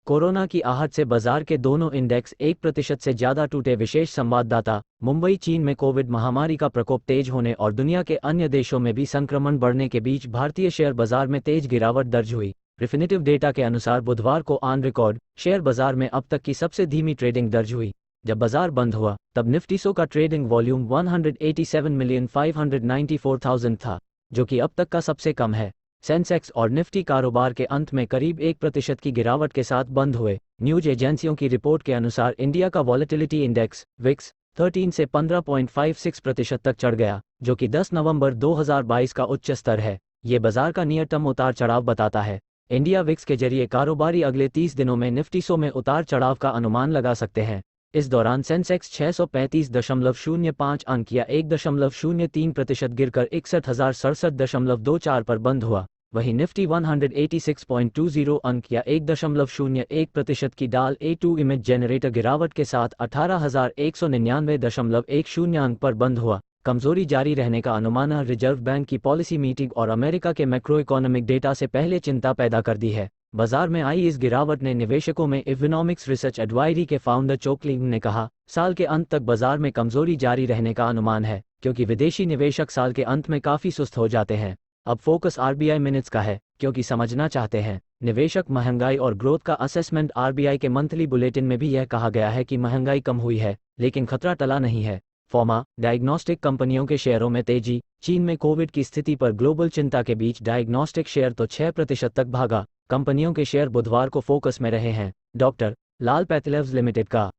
Corona की आहट से बाजार के दोनों इंडेक्स 1% से ज्यादा टूटे। विशेष संवाददाता। मुंबई। चीन में कोविड महामारी का प्रकोप तेज होने और दुनिया के अन्य देशों में भी संक्रमण बढ़ने के बीच भारतीय शेयर बाजार में तेज गिरावट दर्ज हुई। रिफिनिटिव डेटा के अनुसार बुधवार को ऑन रिकॉर्ड शेयर बाजार में अब तक की सबसे धीमी ट्रेडिंग दर्ज हुई। जब बाजार बंद हुआ तब निफ्टी 100 का ट्रेडिंग वॉल्यूम 187,594,000 था, जो कि अब तक का सबसे कम है। सेंसेक्स और निफ्टी कारोबार के अंत में करीब 1% की गिरावट के साथ बंद हुए। न्यूज एजेंसियों की रिपोर्ट के अनुसार इंडिया का वॉलेटिलिटी इंडेक्स विक्स 13 से 15.56% तक चढ़ गया, जो कि 10 नवंबर 2022 का उच्च स्तर है। ये बाजार का नियर टर्म उतार चढ़ाव बताता है। इंडिया विक्स के जरिए कारोबारी अगले 30 दिनों में निफ्टी 100 में उतार चढ़ाव का अनुमान लगा सकते हैं। इस दौरान सेंसेक्स 635.05 अंक या 1.03% गिरकर 61,067.24 पर बंद हुआ। वहीं निफ्टी 186.20 अंक या 1.01% की डाल A2 इमेज जनरेटर गिरावट के साथ 18,199.10 अंक पर बंद हुआ। कमजोरी जारी रहने का अनुमान। रिजर्व बैंक की पॉलिसी मीटिंग और अमेरिका के मैक्रो इकोनॉमिक डेटा से पहले चिंता पैदा कर दी है। बाजार में आई इस गिरावट ने निवेशकों में इकोनॉमिक्स रिसर्च एडवाइजरी के फाउंडर चोकलिंग ने कहा, साल के अंत तक बाजार में कमजोरी जारी रहने का अनुमान है, क्योंकि विदेशी निवेशक साल के अंत में काफी सुस्त हो जाते हैं। अब फोकस आरबीआई मिनट्स का है, क्योंकि समझना चाहते हैं निवेशक महंगाई और ग्रोथ का असेसमेंट। आरबीआई के मंथली बुलेटिन में भी यह कहा गया है कि महंगाई कम हुई है, लेकिन खतरा टला नहीं है। फॉर्मा डायग्नोस्टिक कंपनियों के शेयरों में तेजी। चीन में कोविड की स्थिति पर ग्लोबल चिंता के बीच डायग्नोस्टिक शेयर तो 6% तक भागा। कंपनियों के शेयर बुधवार को फोकस में रहे हैं। डॉक्टर लाल पैथलैब्स लिमिटेड का